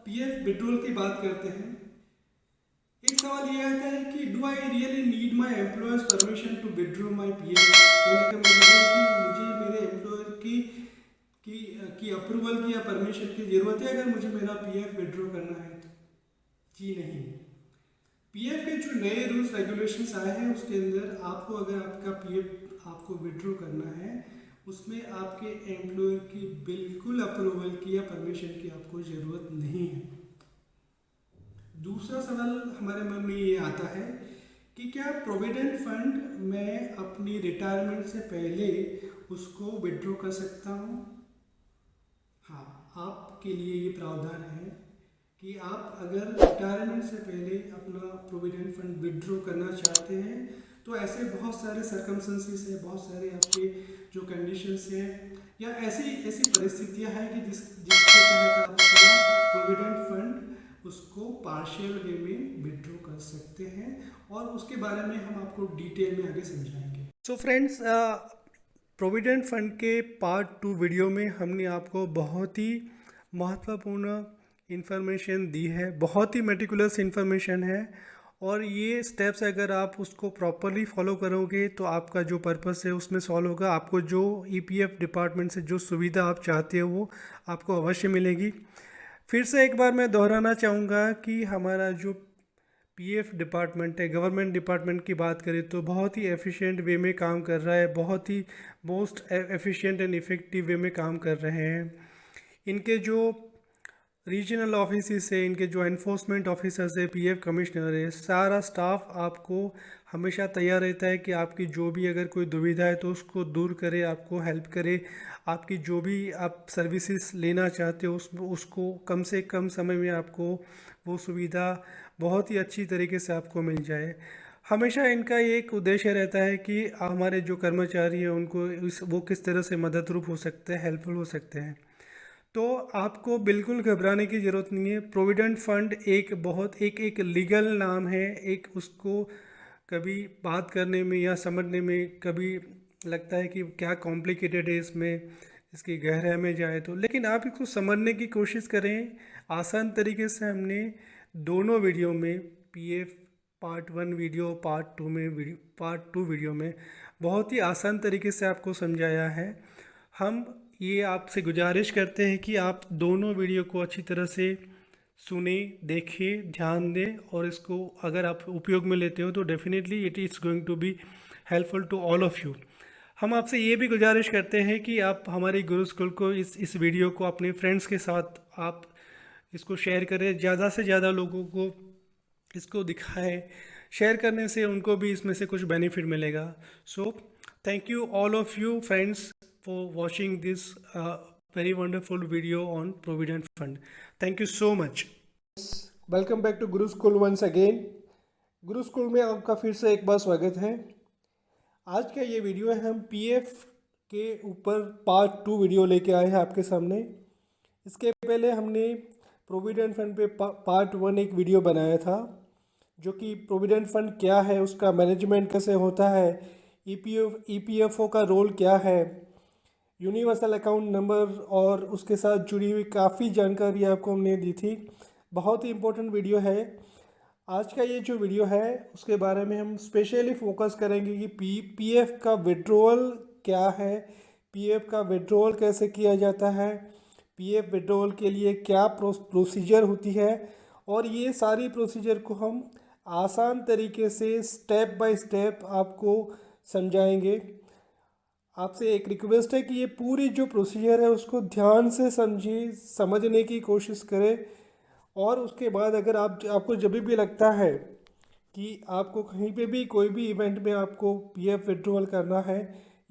PF withdrawal की बात करते हैं। एक सवाल ये आता है कि do I really need my employer's permission to withdraw my PF. कहने का मतलब है कि मुझे मेरे एम्प्लॉयर की की अप्रूवल की या परमिशन की ज़रूरत है अगर मुझे मेरा पीएफ विड्रॉ करना है तो। जी नहीं। पीएफ के जो नए रूल्स रेगुलेशंस आए हैं उसके अंदर आपको अगर आपका पीएफ आपको विड्रॉ करना है उसमें आपके एम्प्लॉयर की बिल्कुल अप्रूवल की या परमिशन की आपको ज़रूरत नहीं है। दूसरा सवाल हमारे मन में ये आता है कि क्या प्रोविडेंट फंड मैं अपनी रिटायरमेंट से पहले उसको विड्रॉ कर सकता हूँ। हाँ, आपके लिए ये प्रावधान है कि आप अगर रिटायरमेंट से पहले अपना प्रोविडेंट फंड विड्रॉ करना चाहते हैं तो ऐसे बहुत सारे सर्कमस्टेंसेस है, बहुत सारे आपके जो कंडीशंस हैं या ऐसी ऐसी परिस्थितियां हैं कि जिसके तहत आप अपना प्रोविडेंट फंड उसको पार्शियल वे में विड्रॉ कर सकते हैं और उसके बारे में हम आपको डिटेल में आगे समझाएंगे। सो फ्रेंड्स, प्रोविडेंट फंड के पार्ट 2 वीडियो में हमने आपको बहुत ही महत्वपूर्ण इन्फॉर्मेशन दी है, बहुत ही मेटिकुलस इन्फॉर्मेशन है और ये स्टेप्स अगर आप उसको प्रॉपरली फॉलो करोगे तो आपका जो पर्पस है उसमें सॉल्व होगा। आपको जो ईपीएफ डिपार्टमेंट से जो सुविधा आप चाहते हो वो आपको अवश्य मिलेगी। फिर से एक बार मैं दोहराना चाहूँगा कि हमारा जो पीएफ डिपार्टमेंट है, गवर्नमेंट डिपार्टमेंट की बात करें तो बहुत ही एफिशिएंट वे में काम कर रहा है, बहुत ही मोस्ट एफिशिएंट एंड इफ़ेक्टिव वे में काम कर रहे हैं। इनके जो रीजनल ऑफिस है, इनके जो एनफोर्समेंट ऑफिसर्स है, पीएफ कमिश्नर है, सारा स्टाफ आपको हमेशा तैयार रहता है कि आपकी जो भी अगर कोई दुविधा है तो उसको दूर करे, आपको हेल्प करे। आपकी जो भी आप सर्विसेज लेना चाहते हो उसको कम से कम समय में आपको वो सुविधा बहुत ही अच्छी तरीके से आपको मिल जाए। हमेशा इनका एक उद्देश्य रहता है कि हमारे जो कर्मचारी हैं उनको वो किस तरह से मदद रूप हो सकते हैं, हेल्पफुल हो सकते हैं। तो आपको बिल्कुल घबराने की ज़रूरत नहीं है। प्रोविडेंट फंड एक बहुत एक लीगल नाम है, एक उसको कभी बात करने में या समझने में कभी लगता है कि क्या कॉम्प्लिकेटेड है इसमें, इसकी गहराई में जाए तो, लेकिन आप इसको समझने की कोशिश करें। आसान तरीके से हमने दोनों वीडियो में PF part 1 video, part two video में बहुत ही आसान तरीके से आपको समझाया है। हम ये आपसे गुजारिश करते हैं कि आप दोनों वीडियो को अच्छी तरह से सुने, देखें, ध्यान दें और इसको अगर आप उपयोग में लेते हो तो definitely it is going to be helpful to all of you. हम आपसे ये भी गुजारिश करते हैं कि आप हमारी गुरु स्कूल को इस वीडियो को अपने फ्रेंड्स के साथ आप इसको शेयर करें, ज़्यादा से ज़्यादा लोगों को इसको दिखाएं। शेयर करने से उनको भी इसमें से कुछ बेनिफिट मिलेगा। So thank you all of you friends for watching this very wonderful video on Provident Fund. Thank you so much. Welcome back to Guru school once again. Guru school में आपका फिर से एक बार स्वागत है। आज का ये वीडियो है, हम पीएफ के ऊपर पार्ट 2 वीडियो लेके आए हैं आपके सामने। इसके पहले हमने प्रोविडेंट फंड पे पार्ट 1 एक वीडियो बनाया था, जो कि प्रोविडेंट फंड क्या है, उसका मैनेजमेंट कैसे होता है, ईपीएफओ का रोल क्या है, यूनिवर्सल अकाउंट नंबर और उसके साथ जुड़ी हुई काफ़ी जानकारी आपको हमने दी थी। बहुत ही इम्पोर्टेंट वीडियो है। आज का ये जो वीडियो है उसके बारे में हम स्पेशली फोकस करेंगे कि पीएफ का विड्रॉल क्या है, पीएफ का विड्रॉल कैसे किया जाता है, पीएफ विड्रॉल के लिए क्या प्रोसीजर होती है, और ये सारी प्रोसीजर को हम आसान तरीके से स्टेप बाय स्टेप आपको समझाएंगे। आपसे एक रिक्वेस्ट है कि ये पूरी जो प्रोसीजर है उसको ध्यान से समझिए, समझने की कोशिश करें, और उसके बाद अगर आपको जब भी लगता है कि आपको कहीं पे भी कोई भी इवेंट में आपको पीएफ विड्रॉल करना है,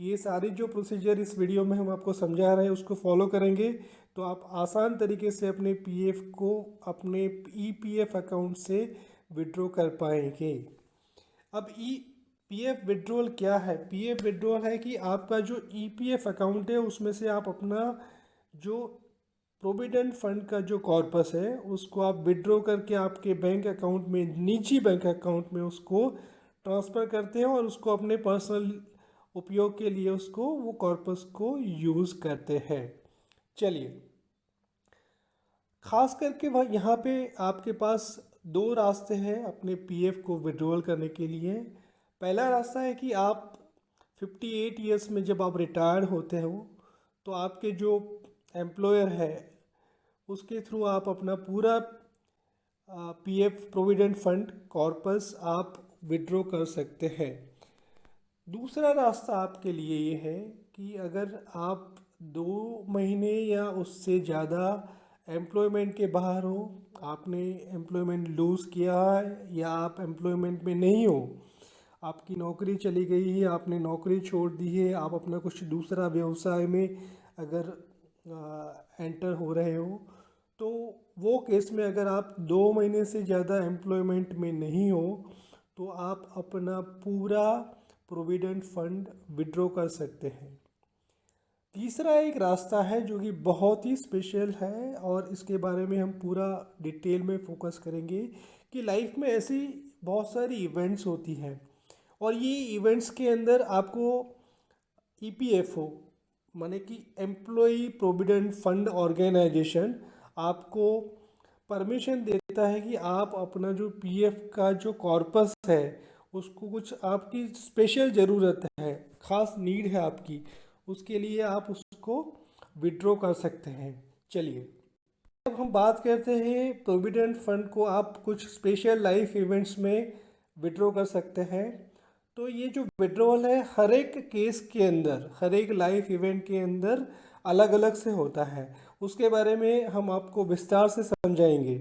ये सारी जो प्रोसीजर इस वीडियो में हम आपको समझा रहे हैं उसको फॉलो करेंगे तो आप आसान तरीके से अपने पीएफ को अपने ईपीएफ अकाउंट से विड्रॉ कर पाएंगे। अब पीएफ विड्रॉल क्या है? पीएफ विड्रॉल है कि आपका जो ईपीएफ अकाउंट है उसमें से आप अपना जो प्रोविडेंट फंड का जो कॉर्पस है उसको आप विड्रॉ करके आपके बैंक अकाउंट में, निजी बैंक अकाउंट में उसको ट्रांसफ़र करते हैं और उसको अपने पर्सनल उपयोग के लिए उसको वो कॉर्पस को यूज़ करते हैं। चलिए, ख़ास करके वह यहाँ पे आपके पास दो रास्ते हैं अपने पीएफ को विड्रॉल करने के लिए। पहला रास्ता है कि आप 58 ईयर्स में जब आप रिटायर होते हो तो आपके जो एम्प्लॉयर है उसके थ्रू आप अपना पूरा पीएफ प्रोविडेंट फंड कॉर्पस आप विड्रॉ कर सकते हैं। दूसरा रास्ता आपके लिए ये है कि अगर आप 2 महीने या उससे ज़्यादा एम्प्लॉयमेंट के बाहर हो, आपने एम्प्लॉयमेंट लूज़ किया है या आप एम्प्लॉयमेंट में नहीं हो, आपकी नौकरी चली गई है, आपने नौकरी छोड़ दी है, आप अपना कुछ दूसरा व्यवसाय में अगर एंटर हो रहे हो, तो वो केस में अगर आप 2 महीने से ज़्यादा एम्प्लॉयमेंट में नहीं हो तो आप अपना पूरा प्रोविडेंट फंड विड्रॉ कर सकते हैं। तीसरा एक रास्ता है जो कि बहुत ही स्पेशल है और इसके बारे में हम पूरा डिटेल में फोकस करेंगे कि लाइफ में ऐसी बहुत सारी इवेंट्स होती हैं और ये इवेंट्स के अंदर आपको ईपीएफओ माने कि एम्प्लॉई प्रोविडेंट फंड ऑर्गेनाइजेशन आपको परमिशन देता है कि आप अपना जो पीएफ का जो कॉर्पस है उसको कुछ आपकी स्पेशल ज़रूरत है, ख़ास नीड है आपकी, उसके लिए आप उसको विड्रॉ कर सकते हैं। चलिए अब हम बात करते हैं प्रोविडेंट फंड को आप कुछ स्पेशल लाइफ इवेंट्स में विड्रॉ कर सकते हैं। तो ये जो विड्रॉल है हर एक केस के अंदर, हर एक लाइफ इवेंट के अंदर अलग अलग से होता है, उसके बारे में हम आपको विस्तार से समझाएंगे।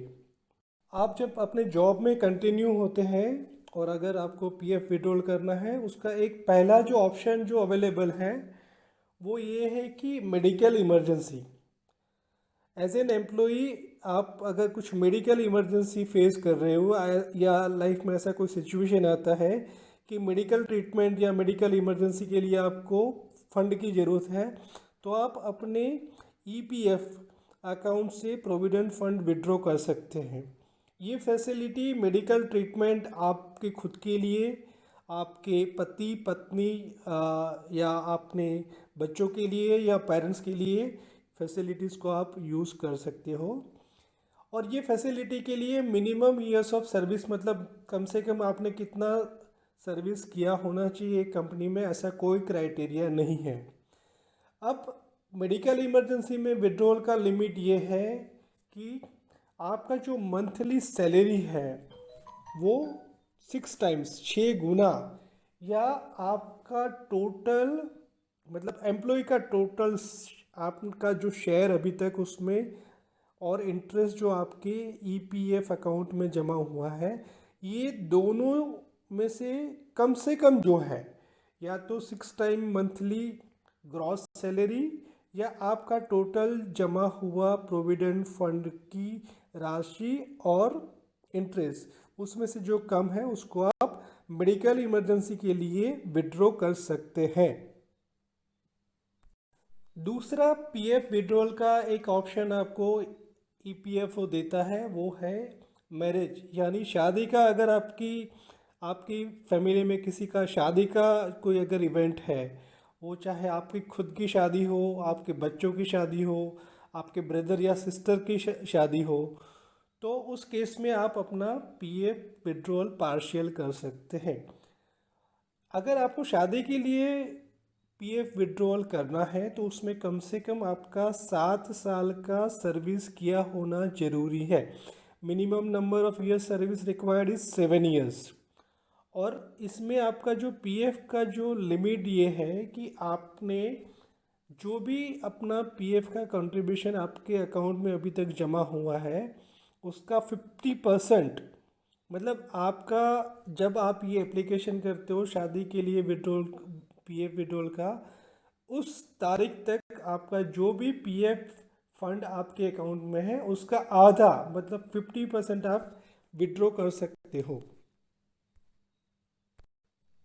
आप जब अपने जॉब में कंटिन्यू होते हैं और अगर आपको पीएफ विड्रॉल करना है, उसका एक पहला जो ऑप्शन जो अवेलेबल है वो ये है कि medical emergency. As an employee आप अगर कुछ मेडिकल इमरजेंसी फेस कर रहे हो या लाइफ में ऐसा कोई सिचुएशन आता है कि मेडिकल ट्रीटमेंट या मेडिकल इमरजेंसी के लिए आपको फंड की ज़रूरत है, तो आप अपने ईपीएफ अकाउंट से प्रोविडेंट फंड विड्रॉ कर सकते हैं। ये फैसिलिटी मेडिकल ट्रीटमेंट आपके खुद के लिए, आपके पति पत्नी या अपने बच्चों के लिए या पेरेंट्स के लिए फैसिलिटीज़ को आप यूज़ कर सकते हो। और ये फैसिलिटी के लिए मिनिमम ईयर्स ऑफ सर्विस, मतलब कम से कम आपने कितना सर्विस किया होना चाहिए कंपनी में, ऐसा कोई क्राइटेरिया नहीं है। अब मेडिकल इमरजेंसी में विड्रॉल का लिमिट ये है कि आपका जो मंथली सैलरी है वो 6 टाइम्स 6 गुना या आपका टोटल मतलब एम्प्लॉय का टोटल आपका जो शेयर अभी तक उसमें और इंटरेस्ट जो आपके ईपीएफ अकाउंट में जमा हुआ है, ये दोनों में से कम जो है, या तो 6 टाइम मंथली ग्रॉस सैलरी या आपका टोटल जमा हुआ प्रोविडेंट फंड की राशि और इंटरेस्ट, उसमें से जो कम है उसको आप मेडिकल इमरजेंसी के लिए विड्रॉ कर सकते हैं। दूसरा पीएफ विड्रॉल का एक ऑप्शन आपको ईपीएफओ देता है, वो है मैरिज यानी शादी का। अगर आपकी फैमिली में किसी का शादी का कोई अगर इवेंट है, वो चाहे आपकी खुद की शादी हो, आपके बच्चों की शादी हो, आपके ब्रदर या सिस्टर की शादी हो, तो उस केस में आप अपना पीएफ विड्रॉल पार्शियल कर सकते हैं। अगर आपको शादी के लिए पीएफ विड्रॉल करना है तो उसमें कम से कम आपका 7 साल का सर्विस किया होना ज़रूरी है। Minimum number of years service required is 7 years. और इसमें आपका जो पीएफ का जो लिमिट ये है कि आपने जो भी अपना पीएफ का कंट्रीब्यूशन आपके अकाउंट में अभी तक जमा हुआ है उसका 50%, मतलब आपका जब आप ये एप्लीकेशन करते हो शादी के लिए विड्रॉल पीएफ विड्रॉल का, उस तारीख तक आपका जो भी पीएफ फंड आपके अकाउंट में है उसका आधा मतलब 50% आप विड्रॉ कर सकते हो।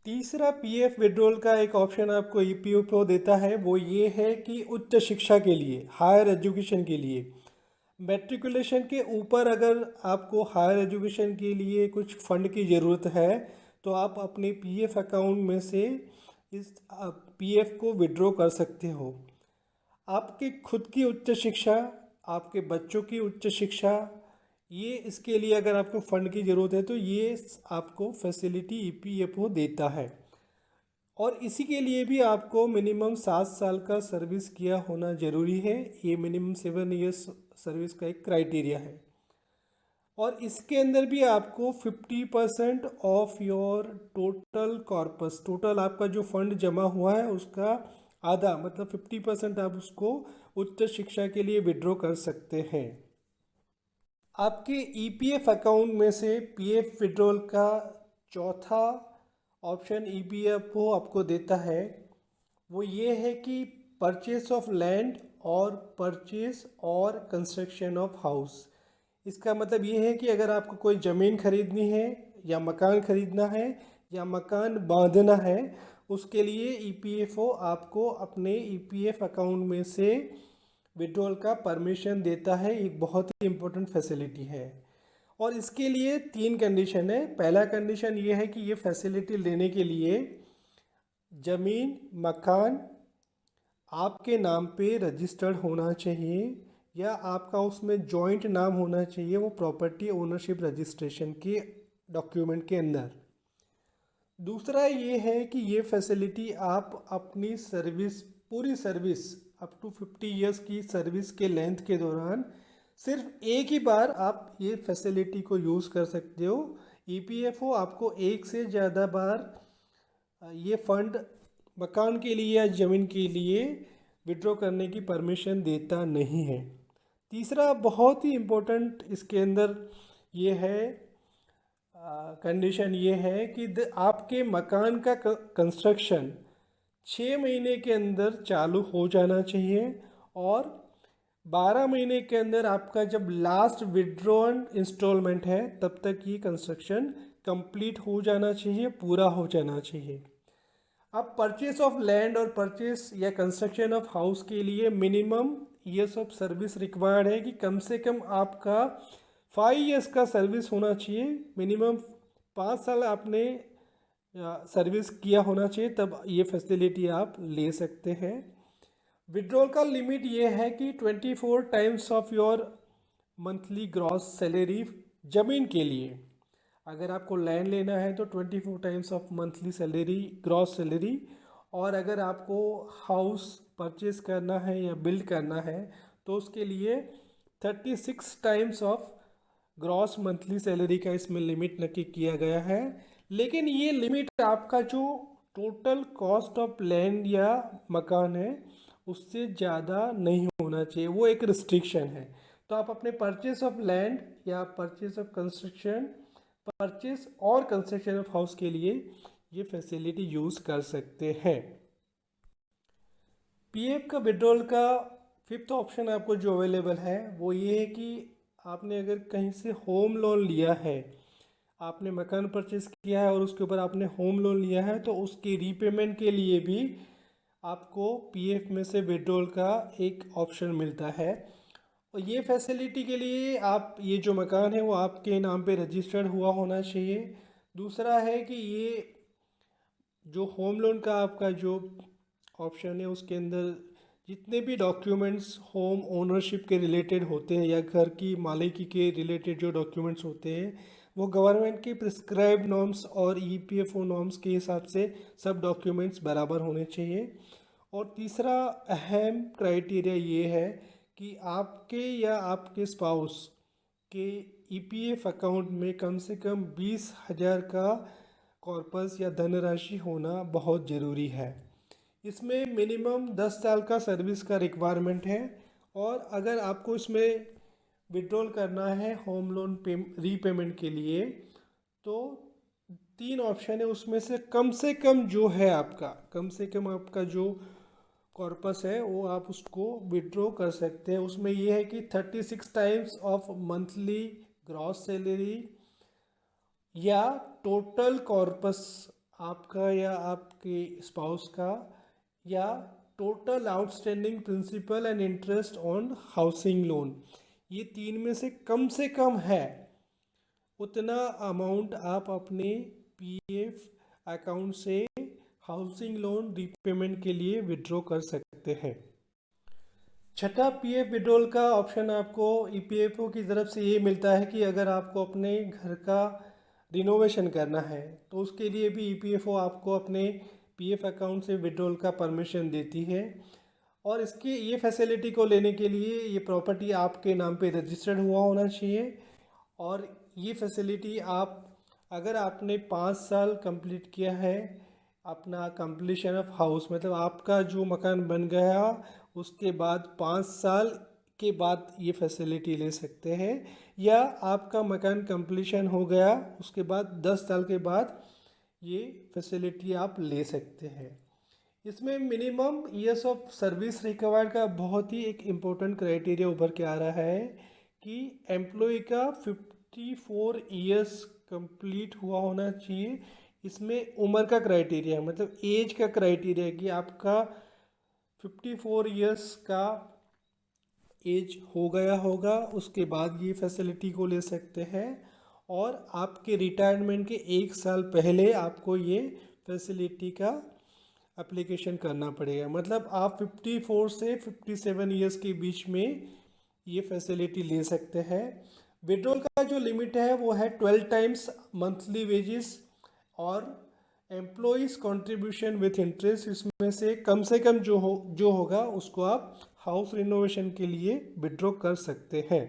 तीसरा पीएफ विड्रॉल का एक ऑप्शन आपको ईपीएफओ देता है, वो ये है कि उच्च शिक्षा के लिए, हायर एजुकेशन के लिए, मैट्रिकुलेशन के ऊपर अगर आपको हायर एजुकेशन के लिए कुछ फंड की ज़रूरत है तो आप अपने पीएफ अकाउंट में से इस पीएफ को विड्रॉ कर सकते हो। आपकी खुद की उच्च शिक्षा, आपके बच्चों की उच्च शिक्षा, ये इसके लिए अगर आपको फंड की ज़रूरत है तो ये आपको फैसिलिटी ईपीएफओ देता है। और इसी के लिए भी आपको मिनिमम 7 साल का सर्विस किया होना ज़रूरी है। ये मिनिमम 7 इयर्स सर्विस का एक क्राइटेरिया है। और इसके अंदर भी आपको 50% of your total corpus, total आपका जो फंड जमा हुआ है उसका आधा मतलब 50% आप उसको उच्च शिक्षा के लिए विड्रॉ कर सकते हैं। आपके ईपीएफ अकाउंट में से पीएफ विड्रॉल का चौथा ऑप्शन ईपीएफओ आपको देता है, वो ये है कि परचेस ऑफ लैंड और परचेस और कंस्ट्रक्शन ऑफ हाउस। इसका मतलब ये है कि अगर आपको कोई ज़मीन खरीदनी है या मकान खरीदना है या मकान बांधना है, उसके लिए ईपीएफओ आपको अपने ईपीएफ अकाउंट में से विड्रॉल का परमिशन देता है। एक बहुत ही इम्पोर्टेंट फैसिलिटी है। और इसके लिए 3 कंडीशन है। पहला कंडीशन ये है कि ये फैसिलिटी लेने के लिए ज़मीन मकान आपके नाम पे रजिस्टर्ड होना चाहिए या आपका उसमें जॉइंट नाम होना चाहिए, वो प्रॉपर्टी ओनरशिप रजिस्ट्रेशन के डॉक्यूमेंट के अंदर। दूसरा ये है कि ये फैसिलिटी आप अपनी सर्विस, पूरी सर्विस अप टू 50 इयर्स की सर्विस के लेंथ के दौरान सिर्फ एक ही बार आप ये फैसिलिटी को यूज़ कर सकते हो। ईपीएफओ आपको एक से ज़्यादा बार ये फंड मकान के लिए या ज़मीन के लिए विड्रॉ करने की परमिशन देता नहीं है। तीसरा बहुत ही इम्पोर्टेंट इसके अंदर ये है कंडीशन, ये है कि आपके मकान का कंस्ट्रक्शन 6 महीने के अंदर चालू हो जाना चाहिए और 12 महीने के अंदर आपका जब लास्ट विड्रॉन इंस्टॉलमेंट है तब तक ये कंस्ट्रक्शन कंप्लीट हो जाना चाहिए, पूरा हो जाना चाहिए। अब परचेस ऑफ लैंड और परचेस या कंस्ट्रक्शन ऑफ हाउस के लिए minimum years of service required है कि कम से कम आपका 5 इयर्स का सर्विस होना चाहिए। मिनिमम 5 साल आपने सर्विस किया होना चाहिए, तब ये फैसिलिटी आप ले सकते हैं। विड्रॉल का लिमिट ये है कि 24 times of your monthly gross salary ज़मीन के लिए। अगर आपको लैंड लेना है तो 24 times of monthly salary, gross salary. और अगर आपको हाउस परचेस करना है या बिल्ड करना है तो उसके लिए 36 times of gross monthly salary का इसमें लिमिट नक्की किया गया है। लेकिन ये लिमिट आपका जो टोटल कॉस्ट ऑफ लैंड या मकान है उससे ज़्यादा नहीं होना चाहिए, वो एक रिस्ट्रिक्शन है। तो आप अपने परचेस ऑफ लैंड या परचेस ऑफ कंस्ट्रक्शन, परचेस और कंस्ट्रक्शन ऑफ हाउस के लिए ये फैसिलिटी यूज़ कर सकते हैं। पीएफ का विड्रॉल का फिफ्थ ऑप्शन आपको जो अवेलेबल है वो ये है कि आपने अगर कहीं से होम लोन लिया है, आपने मकान परचेस किया है और उसके ऊपर आपने होम लोन लिया है, तो उसकी रीपेमेंट के लिए भी आपको पीएफ में से विड्रॉल का एक ऑप्शन मिलता है। और ये फैसिलिटी के लिए आप, ये जो मकान है वो आपके नाम पे रजिस्टर्ड हुआ होना चाहिए। दूसरा है कि ये जो होम लोन का आपका जो ऑप्शन है उसके अंदर जितने भी डॉक्यूमेंट्स होम ओनरशिप के रिलेटेड होते हैं या घर की मालिकी के रिलेटेड जो डॉक्यूमेंट्स होते हैं वो गवर्नमेंट की प्रिस्क्राइब नॉर्म्स और ईपीएफओ नॉर्म्स के हिसाब से सब डॉक्यूमेंट्स बराबर होने चाहिए। और तीसरा अहम क्राइटेरिया ये है कि आपके या आपके स्पाउस के ईपीएफ अकाउंट में कम से कम 20,000 का कॉर्पस या धनराशि होना बहुत ज़रूरी है। इसमें मिनिमम 10 साल का सर्विस का रिक्वायरमेंट है। और अगर आपको इसमें विड्रॉल करना है होम लोन रीपेमेंट के लिए तो 3 ऑप्शन है, उसमें से कम जो है आपका, कम से कम आपका जो कॉर्पस है वो आप उसको विड्रॉ कर सकते हैं। उसमें ये है कि 36 times of monthly gross salary या टोटल कॉर्पस आपका या आपके स्पाउस का या total outstanding principal and interest on housing loan, ये 3 में से कम है उतना अमाउंट आप अपने पीएफ अकाउंट से हाउसिंग लोन रीपेमेंट के लिए विड्रॉ कर सकते हैं। छठा पीएफ विड्रॉल का ऑप्शन आपको ईपीएफओ की तरफ से ये मिलता है कि अगर आपको अपने घर का रिनोवेशन करना है तो उसके लिए भी ईपीएफओ आपको अपने पीएफ अकाउंट से विड्रॉल का परमिशन देती है। और इसकी ये फैसिलिटी को लेने के लिए ये प्रॉपर्टी आपके नाम पे रजिस्टर्ड हुआ होना चाहिए। और ये फैसिलिटी आप, अगर आपने 5 साल कंप्लीट किया है अपना कंप्लीशन ऑफ हाउस, मतलब आपका जो मकान बन गया उसके बाद 5 साल के बाद ये फैसिलिटी ले सकते हैं, या आपका मकान कंप्लीशन हो गया उसके बाद 10 साल के बाद ये फैसिलिटी आप ले सकते हैं। इसमें minimum years of service required का बहुत ही एक इम्पोर्टेंट क्राइटेरिया उभर के आ रहा है कि एम्प्लॉय का 54 ईयर्स कंप्लीट हुआ होना चाहिए। इसमें उम्र का क्राइटेरिया है, मतलब एज का क्राइटेरिया है कि आपका 54 ईयर्स का एज हो गया होगा, उसके बाद ये फैसिलिटी को ले सकते हैं। और आपके रिटायरमेंट के 1 साल पहले आपको ये फैसिलिटी का एप्लीकेशन करना पड़ेगा। मतलब आप 54 से 57 ईयर्स के बीच में ये फैसिलिटी ले सकते हैं। विड्रॉल का जो लिमिट है वो है 12 टाइम्स मंथली वेजेस और एम्प्लॉइज कंट्रीब्यूशन विथ इंटरेस्ट। इसमें से कम जो होगा उसको आप हाउस रिनोवेशन के लिए विड्रॉ कर सकते हैं।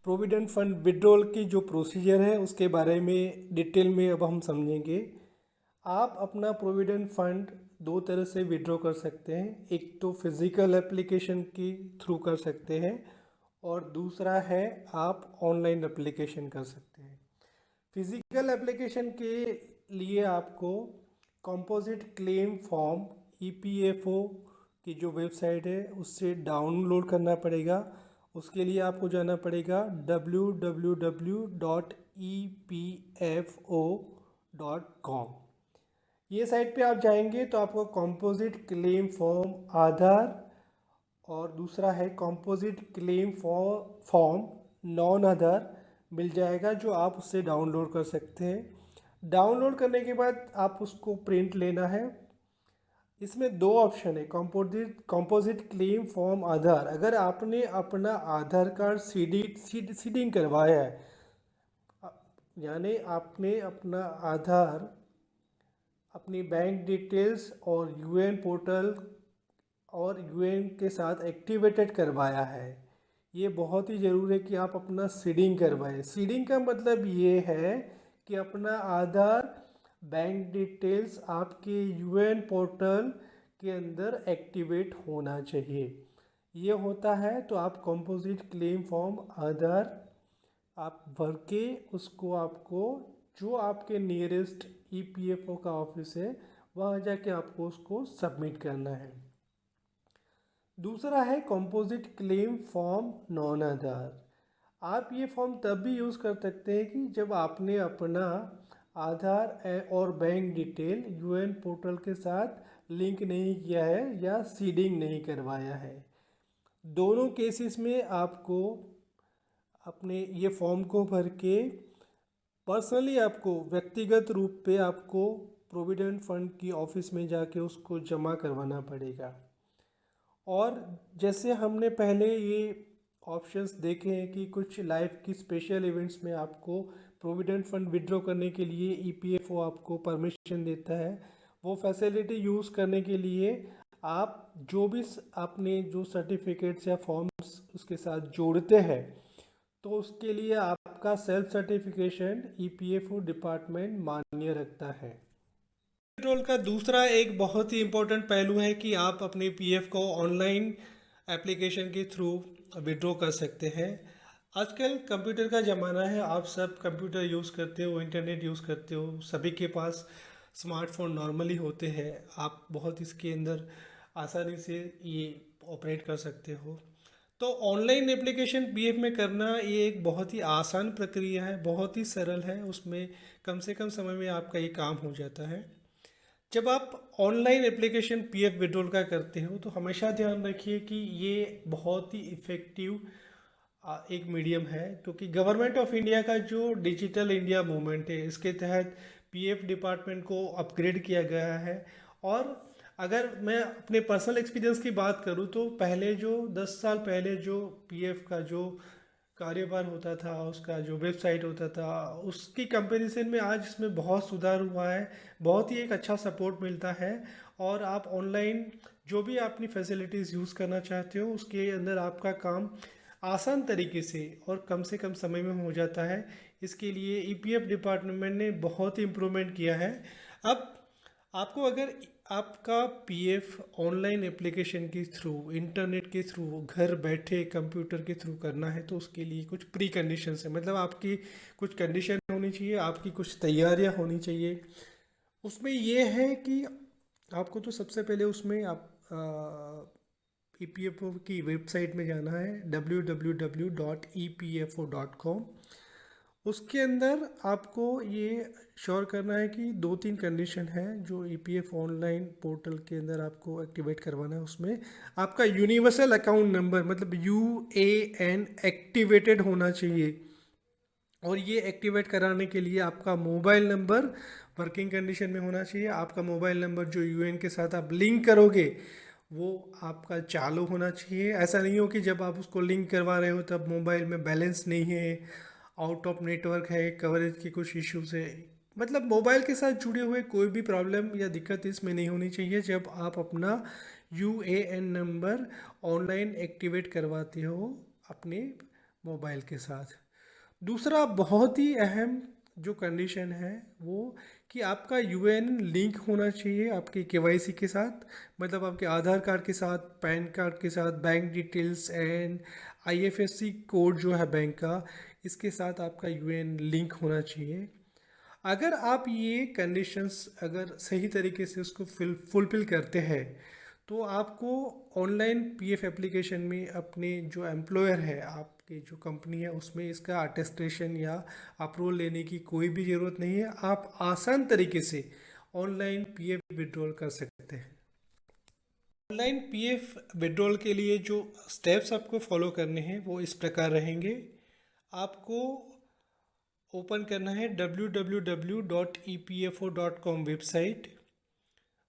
प्रोविडेंट फंड विड्रॉल की जो प्रोसीजर है उसके बारे में डिटेल में अब हम समझेंगे। आप अपना प्रोविडेंट फंड दो तरह से विड्रॉ कर सकते हैं। एक तो फिज़िकल एप्लीकेशन के थ्रू कर सकते हैं और दूसरा है आप ऑनलाइन एप्लीकेशन कर सकते हैं। फिज़िकल एप्लीकेशन के लिए आपको कंपोजिट क्लेम फॉर्म ईपीएफओ की जो वेबसाइट है उससे डाउनलोड करना पड़ेगा। उसके लिए आपको जाना पड़ेगा www.epfo.com। ये साइट पे आप जाएंगे तो आपको कंपोजिट क्लेम फॉर्म आधार और दूसरा है कंपोजिट क्लेम फॉर्म नॉन आधार मिल जाएगा, जो आप उससे डाउनलोड कर सकते हैं। डाउनलोड करने के बाद आप उसको प्रिंट लेना है। इसमें दो ऑप्शन है, कंपोजिट क्लेम फॉर्म आधार। अगर आपने अपना आधार कार्ड सीडिंग करवाया है, यानी आपने अपना आधार अपनी बैंक डिटेल्स और यूएन पोर्टल और यूएन के साथ एक्टिवेटेड करवाया है, ये बहुत ही ज़रूरी है कि आप अपना सीडिंग करवाएं। सीडिंग का मतलब ये है कि अपना आधार बैंक डिटेल्स आपके यूएन पोर्टल के अंदर एक्टिवेट होना चाहिए। ये होता है तो आप कंपोजिट क्लेम फॉर्म आधार आप भर के उसको आपको जो आपके नियरेस्ट ईपीएफओ का ऑफिस है वहाँ जाके आपको उसको सबमिट करना है। दूसरा है कंपोजिट क्लेम फॉर्म नॉन आधार। आप ये फॉर्म तब भी यूज़ कर सकते हैं कि जब आपने अपना आधार और बैंक डिटेल यूएन पोर्टल के साथ लिंक नहीं किया है या सीडिंग नहीं करवाया है। दोनों केसेस में आपको अपने ये फॉर्म को भर के पर्सनली आपको व्यक्तिगत रूप पे आपको प्रोविडेंट फंड की ऑफिस में जाके उसको जमा करवाना पड़ेगा। और जैसे हमने पहले ये ऑप्शंस देखे हैं कि कुछ लाइफ की स्पेशल इवेंट्स में आपको प्रोविडेंट फंड विड्रॉ करने के लिए ईपीएफओ आपको परमिशन देता है, वो फैसिलिटी यूज़ करने के लिए आप जो भी आपने जो सर्टिफिकेट्स या फॉर्म्स उसके साथ जोड़ते हैं तो उसके लिए आपका सेल्फ सर्टिफिकेशन ईपीएफओ डिपार्टमेंट मान्य रखता है। विड्रॉल का दूसरा एक बहुत ही इम्पोर्टेंट पहलू है कि आप अपने पीएफ को ऑनलाइन एप्लीकेशन के थ्रू विड्रॉ कर सकते हैं। आजकल कंप्यूटर का ज़माना है, आप सब कंप्यूटर यूज़ करते हो, इंटरनेट यूज़ करते हो, सभी के पास स्मार्टफोन नॉर्मली होते हैं। आप बहुत इसके अंदर आसानी से ये ऑपरेट कर सकते हो। तो ऑनलाइन एप्लीकेशन पीएफ में करना ये एक बहुत ही आसान प्रक्रिया है, बहुत ही सरल है। उसमें कम से कम समय में आपका ये काम हो जाता है। जब आप ऑनलाइन एप्लीकेशन पीएफ विड्रॉल का करते हो तो हमेशा ध्यान रखिए कि ये बहुत ही इफ़ेक्टिव एक मीडियम है, क्योंकि गवर्नमेंट ऑफ इंडिया का जो डिजिटल इंडिया मूवमेंट है इसके तहत पीएफ डिपार्टमेंट को अपग्रेड किया गया है। और अगर मैं अपने पर्सनल एक्सपीरियंस की बात करूं तो पहले जो 10 साल पहले जो पीएफ का जो कार्यभार होता था, उसका जो वेबसाइट होता था, उसकी कंपैरिजन में आज इसमें बहुत सुधार हुआ है। बहुत ही एक अच्छा सपोर्ट मिलता है और आप ऑनलाइन जो भी अपनी फैसिलिटीज़ यूज़ करना चाहते हो उसके अंदर आपका काम आसान तरीके से और कम से कम समय में हो जाता है। इसके लिए ईपीएफ डिपार्टमेंट ने बहुत ही इम्प्रूवमेंट किया है। अब आपको अगर आपका पीएफ ऑनलाइन एप्लीकेशन के थ्रू, इंटरनेट के थ्रू, घर बैठे कंप्यूटर के थ्रू करना है तो उसके लिए कुछ प्री कंडीशंस है, मतलब आपकी कुछ कंडीशन होनी चाहिए, आपकी कुछ तैयारियां होनी चाहिए। उसमें ये है कि आपको तो सबसे पहले उसमें आप ईपीएफओ की वेबसाइट में जाना है www.epfo.com। उसके अंदर आपको ये श्योर करना है कि 2-3 कंडीशन है जो ईपीएफ ऑनलाइन पोर्टल के अंदर आपको एक्टिवेट करवाना है। उसमें आपका यूनिवर्सल अकाउंट नंबर मतलब यूएएन एक्टिवेटेड होना चाहिए और ये एक्टिवेट कराने के लिए आपका मोबाइल नंबर वर्किंग कंडीशन में होना चाहिए। आपका मोबाइल नंबर जो यूएएन के साथ आप लिंक करोगे वो आपका चालू होना चाहिए। ऐसा नहीं हो कि जब आप उसको लिंक करवा रहे हो तब मोबाइल में बैलेंस नहीं है, आउट ऑफ नेटवर्क है, कवरेज की कुछ इश्यूज है। मतलब मोबाइल के साथ जुड़े हुए कोई भी प्रॉब्लम या दिक्कत इसमें नहीं होनी चाहिए जब आप अपना यूएएन नंबर ऑनलाइन एक्टिवेट करवाते हो अपने मोबाइल के साथ। दूसरा बहुत ही अहम जो कंडीशन है वो कि आपका यूएएन लिंक होना चाहिए आपके केवाईसी के साथ, मतलब आपके आधार कार्ड के साथ, पैन कार्ड के साथ, bank details and IFSC code जो है बैंक का, इसके साथ आपका यूएएन लिंक होना चाहिए। अगर आप ये कंडीशंस अगर सही तरीके से उसको फुलफिल करते हैं तो आपको ऑनलाइन पीएफ एप्लीकेशन में अपने जो एम्प्लॉयर है, आपके जो कंपनी है, उसमें इसका अटेस्टेशन या अप्रूवल लेने की कोई भी ज़रूरत नहीं है। आप आसान तरीके से ऑनलाइन पीएफ विड्रॉल कर सकते हैं। ऑनलाइन पीएफ विड्रॉल के लिए जो स्टेप्स आपको फॉलो करने हैं वो इस प्रकार रहेंगे। आपको ओपन करना है www.epfo.com वेबसाइट।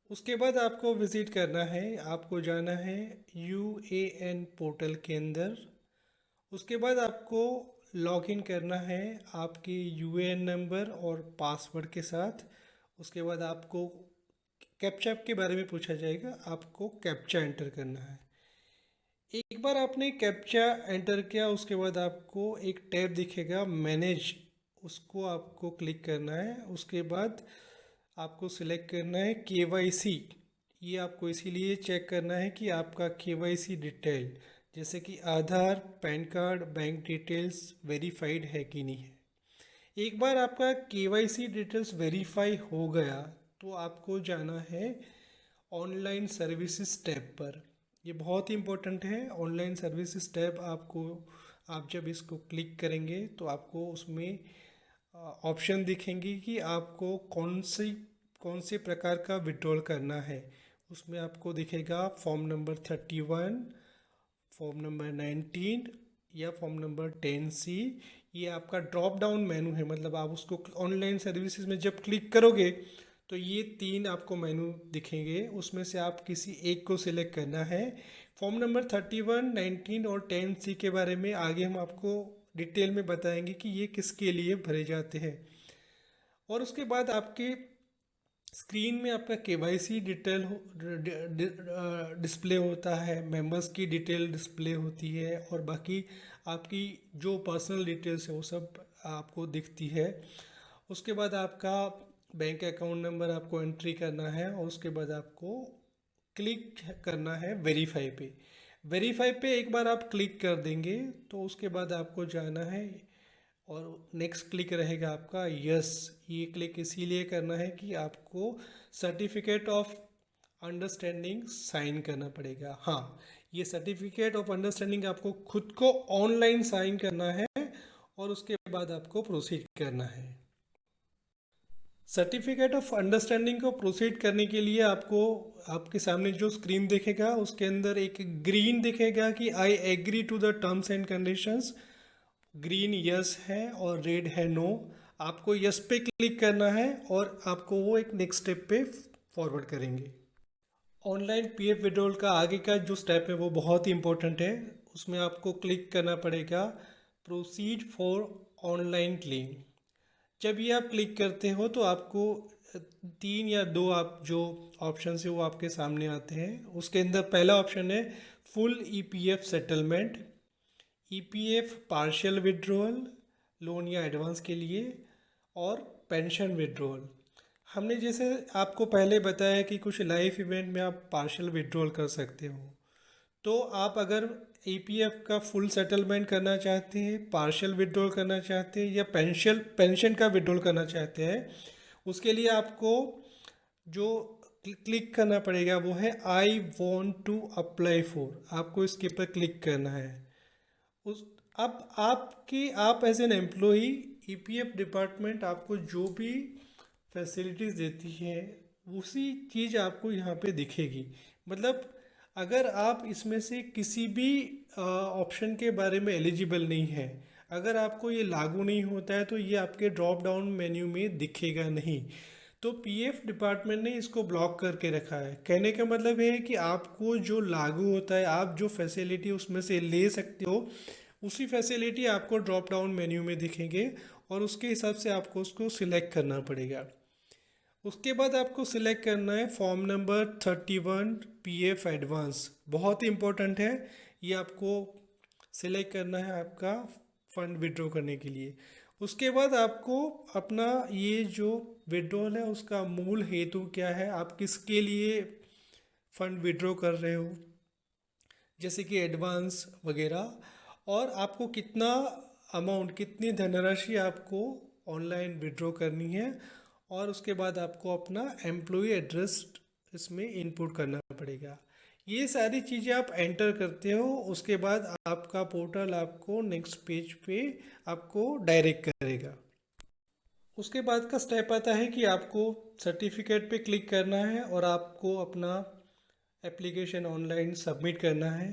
उसके बाद आपको विज़िट करना है, आपको जाना है यूएएन पोर्टल के अंदर। उसके बाद आपको लॉगिन करना है आपके यूएएन नंबर और पासवर्ड के साथ। उसके बाद आपको कैप्चा के बारे में पूछा जाएगा, आपको कैप्चा एंटर करना है। एक बार आपने कैप्चा एंटर किया उसके बाद आपको एक टैब दिखेगा मैनेज, उसको आपको क्लिक करना है। उसके बाद आपको सिलेक्ट करना है केवाईसी। ये आपको इसीलिए चेक करना है कि आपका केवाईसी डिटेल जैसे कि Aadhaar, PAN card, bank details verified है कि नहीं है। एक बार आपका केवाईसी डिटेल्स वेरीफाई हो गया तो आपको जाना है ऑनलाइन सर्विसेज टैब पर। ये बहुत ही इम्पोर्टेंट है। ऑनलाइन सर्विसेज टैब आपको, आप जब इसको क्लिक करेंगे तो आपको उसमें ऑप्शन दिखेंगे कि आपको कौन से प्रकार का विड्रॉल करना है। उसमें आपको दिखेगा फॉर्म नंबर 31, फॉर्म नंबर 19 या फॉर्म नंबर 10C। ये आपका ड्रॉप डाउन मेनू है, मतलब आप उसको ऑनलाइन सर्विसेज में जब क्लिक करोगे तो ये 3 आपको मेनू दिखेंगे, उसमें से आप किसी एक को सिलेक्ट करना है। फॉर्म नंबर 31, 19 और 10C के बारे में आगे हम आपको डिटेल में बताएंगे कि ये किसके लिए भरे जाते हैं। और उसके बाद आपके स्क्रीन में आपका केवाईसी डिटेल डिस्प्ले होता है, मेंबर्स की डिटेल डिस्प्ले होती है और बाकी आपकी जो पर्सनल डिटेल्स है वो सब आपको दिखती है। उसके बाद आपका बैंक अकाउंट नंबर आपको एंट्री करना है और उसके बाद आपको क्लिक करना है वेरीफाई पे। वेरीफाई पे एक बार आप क्लिक कर देंगे तो उसके बाद आपको जाना है और नेक्स्ट क्लिक रहेगा आपका यस। ये क्लिक इसीलिए करना है कि आपको सर्टिफिकेट ऑफ अंडरस्टैंडिंग साइन करना पड़ेगा। हाँ, ये सर्टिफिकेट ऑफ अंडरस्टैंडिंग आपको खुद को ऑनलाइन साइन करना है और उसके बाद आपको प्रोसीड करना है। सर्टिफिकेट ऑफ अंडरस्टैंडिंग को प्रोसीड करने के लिए आपको आपके सामने जो स्क्रीन दिखेगा उसके अंदर एक ग्रीन दिखेगा कि I agree to the terms and conditions. Green yes है और रेड है नो। आपको यस पे क्लिक करना है और आपको वो एक नेक्स्ट स्टेप पे फॉरवर्ड करेंगे। ऑनलाइन पीएफ विड्रॉल का आगे का जो स्टेप है वो बहुत ही इम्पोर्टेंट है। उसमें आपको क्लिक करना पड़ेगा प्रोसीड फॉर ऑनलाइन क्लेम। जब ये आप क्लिक करते हो तो आपको 3 या 2 आप जो ऑप्शन है वो आपके सामने आते हैं। उसके अंदर पहला ऑप्शन है full EPF settlement, EPF partial withdrawal loan या एडवांस के लिए, और पेंशन विड्रॉल। हमने जैसे आपको पहले बताया कि कुछ लाइफ इवेंट में आप पार्शियल विड्रॉल कर सकते हो। तो आप अगर ईपीएफ का फुल सेटलमेंट करना चाहते हैं, पार्शियल विड्रॉल करना चाहते हैं या पेंशन का विड्रॉल करना चाहते हैं, उसके लिए आपको जो क्लिक करना पड़ेगा वो है I want to apply for. आपको इसके ऊपर क्लिक करना है। उस अब आप as an employee EPF department आपको जो भी फैसिलिटीज़ देती है उसी चीज़ आपको यहाँ पे दिखेगी। मतलब अगर आप इसमें से किसी भी ऑप्शन के बारे में एलिजिबल नहीं है, अगर आपको ये लागू नहीं होता है तो ये आपके ड्रॉप डाउन मेन्यू में दिखेगा नहीं। तो पीएफ डिपार्टमेंट ने इसको ब्लॉक करके रखा है। कहने का मतलब ये है कि आपको जो लागू होता है, आप जो फैसिलिटी उसमें से ले सकते हो, उसी फैसिलिटी आपको ड्रॉप डाउन मेन्यू में दिखेंगे और उसके हिसाब से आपको उसको सिलेक्ट करना पड़ेगा। उसके बाद आपको सिलेक्ट करना है फॉर्म नंबर 31 पीएफ एडवांस। बहुत ही इम्पोर्टेंट है, ये आपको सिलेक्ट करना है आपका फंड विड्रॉ करने के लिए। उसके बाद आपको अपना ये जो विड्रॉल है उसका मूल हेतु क्या है, आप किसके लिए फंड विड्रॉ कर रहे हो, जैसे कि एडवांस वगैरह, और आपको कितना अमाउंट, कितनी धनराशि आपको ऑनलाइन विड्रॉ करनी है, और उसके बाद आपको अपना एम्प्लॉय एड्रेस इसमें इनपुट करना पड़ेगा। ये सारी चीज़ें आप एंटर करते हो, उसके बाद आपका पोर्टल आपको नेक्स्ट पेज पे आपको डायरेक्ट करेगा। उसके बाद का स्टेप आता है कि आपको सर्टिफिकेट पे क्लिक करना है और आपको अपना एप्लीकेशन ऑनलाइन सबमिट करना है।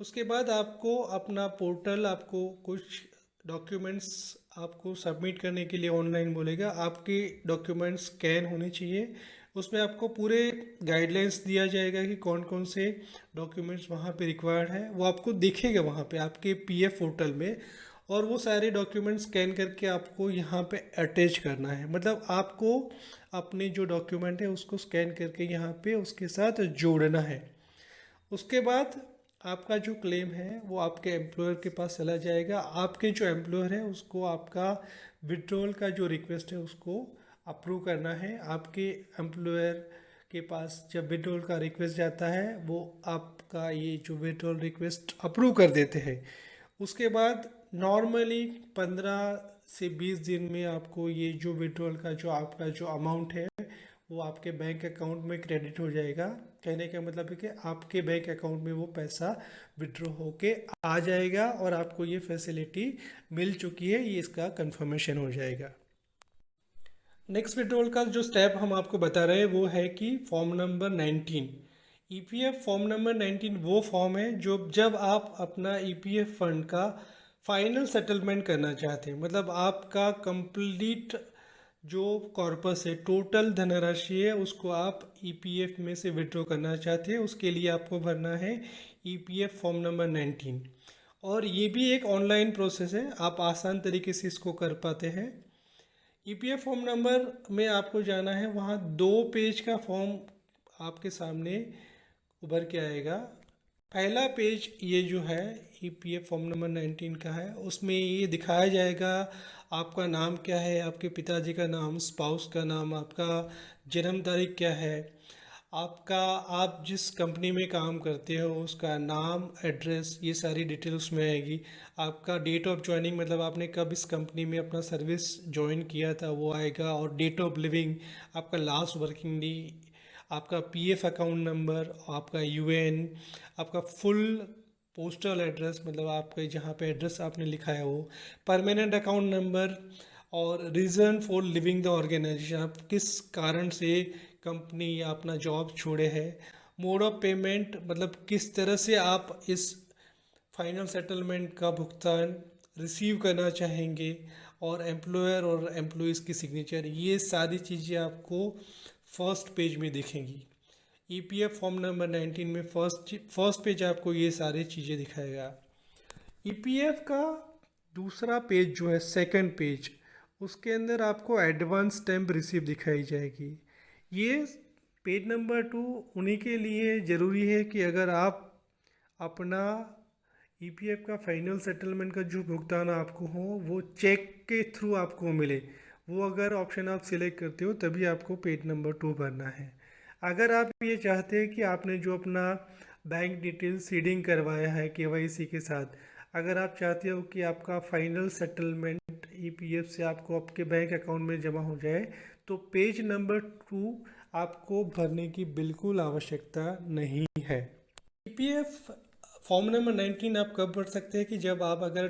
उसके बाद आपको अपना पोर्टल आपको कुछ डॉक्यूमेंट्स आपको सबमिट करने के लिए ऑनलाइन बोलेगा। आपके डॉक्यूमेंट्स स्कैन होने चाहिए। उसमें आपको पूरे गाइडलाइंस दिया जाएगा कि कौन कौन से डॉक्यूमेंट्स वहाँ पे रिक्वायर्ड है, वो आपको दिखेगा वहाँ पे आपके पीएफ पोर्टल में। और वो सारे डॉक्यूमेंट्स स्कैन करके आपको यहाँ पे अटैच करना है। मतलब आपको अपने जो डॉक्यूमेंट है उसको स्कैन करके यहाँ पे उसके साथ जोड़ना है। उसके बाद आपका जो क्लेम है वो आपके एम्प्लॉयर के पास चला जाएगा। आपके जो एम्प्लॉयर है उसको आपका विड्रॉल का जो रिक्वेस्ट है उसको अप्रूव करना है। आपके एम्प्लॉयर के पास जब विड्रॉल का रिक्वेस्ट जाता है वो आपका ये जो विड्रॉल रिक्वेस्ट अप्रूव कर देते हैं। उसके बाद नॉर्मली 15 से 20 दिन में आपको ये जो विड्रॉल का जो आपका जो अमाउंट है वो आपके बैंक अकाउंट में क्रेडिट हो जाएगा। कहने का मतलब है कि आपके बैंक अकाउंट में वो पैसा विड्रॉ होके आ जाएगा और आपको ये फैसिलिटी मिल चुकी है, ये इसका कंफर्मेशन हो जाएगा। नेक्स्ट विड्रॉल का जो स्टेप हम आपको बता रहे हैं वो है कि form number 19। EPF form number 19 वो फॉर्म है जो जब आप अपना ईपीएफ फंड का फाइनल सेटलमेंट करना चाहते हैं, मतलब आपका कंप्लीट जो कॉर्पस है, टोटल धनराशि है, उसको आप ईपीएफ में से विड्रॉ करना चाहते हैं, उसके लिए आपको भरना है ईपीएफ फॉर्म नंबर 19। और ये भी एक ऑनलाइन प्रोसेस है, आप आसान तरीके से इसको कर पाते हैं। ईपीएफ फॉर्म नंबर में आपको जाना है, वहाँ 2 पेज का फॉर्म आपके सामने उभर के आएगा। पहला पेज ये जो है ईपीएफ फॉर्म नंबर 19 का है, उसमें ये दिखाया जाएगा आपका नाम क्या है, आपके पिताजी का नाम, स्पाउस का नाम, आपका जन्म तारीख क्या है, आपका आप जिस कंपनी में काम करते हो उसका नाम, एड्रेस, ये सारी डिटेल उसमें आएगी। आपका डेट ऑफ ज्वाइनिंग, मतलब आपने कब इस कंपनी में अपना सर्विस ज्वाइन किया था, वो आएगा। और डेट ऑफ लिविंग, आपका लास्ट वर्किंग डे, आपका पीएफ अकाउंट नंबर, आपका यूएएन, आपका फुल पोस्टल एड्रेस, मतलब आपका जहाँ पे एड्रेस आपने लिखा है वो, परमानेंट अकाउंट नंबर, और reason for living the organisation, आप किस कारण से कंपनी या अपना जॉब छोड़े हैं, मोड ऑफ पेमेंट, मतलब किस तरह से आप इस फाइनल सेटलमेंट का भुगतान रिसीव करना चाहेंगे, और एम्प्लॉयर और एम्प्लॉइज़ की सिग्नेचर, ये सारी चीज़ें आपको फर्स्ट पेज में दिखेंगी। ईपीएफ फॉर्म नंबर 19 में फर्स्ट पेज आपको ये सारी चीज़ें दिखाएगा। ईपीएफ का दूसरा पेज जो है, सेकंड पेज, उसके अंदर आपको एडवांस स्टैम्प रिसीव दिखाई जाएगी। ये पेज नंबर 2 उन्हीं के लिए ज़रूरी है कि अगर आप अपना ईपीएफ का फाइनल सेटलमेंट का जो भुगतान आपको हो वो चेक के थ्रू आपको मिले, वो अगर ऑप्शन आप सिलेक्ट करते हो तभी आपको पेज नंबर 2 भरना है। अगर आप ये चाहते हैं कि आपने जो अपना बैंक डिटेल सीडिंग करवाया है केवाईसी के साथ, अगर आप चाहते हो कि आपका फाइनल सेटलमेंट ईपीएफ से आपको आपके बैंक अकाउंट में जमा हो जाए, तो पेज नंबर 2 आपको भरने की बिल्कुल आवश्यकता नहीं है। ईपीएफ फॉर्म नंबर 19 आप कब भर सकते हैं कि जब आप अगर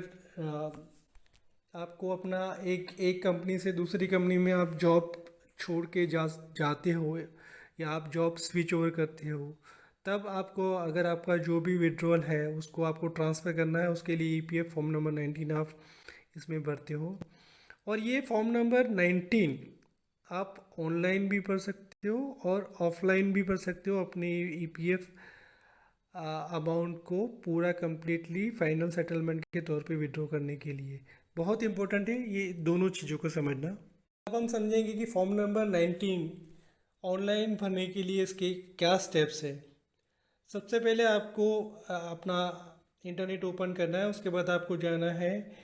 आपको अपना एक कंपनी से दूसरी कंपनी में आप जॉब छोड़ के जाते हो या आप जॉब स्विच ओवर करते हो, तब आपको अगर आपका जो भी विड्रॉल है उसको आपको ट्रांसफ़र करना है, उसके लिए ईपीएफ फॉर्म नंबर 19 आप इसमें भरते हो। और ये फॉर्म नंबर 19 आप ऑनलाइन भी भर सकते हो और ऑफलाइन भी भर सकते हो अपनी ईपीएफ अमाउंट को पूरा कंप्लीटली फाइनल सेटलमेंट के तौर पे विड्रॉ करने के लिए। बहुत इंपॉर्टेंट है ये दोनों चीज़ों को समझना। अब हम समझेंगे कि फॉर्म नंबर 19 ऑनलाइन भरने के लिए इसके क्या स्टेप्स है। सबसे पहले आपको अपना इंटरनेट ओपन करना है, उसके बाद आपको जाना है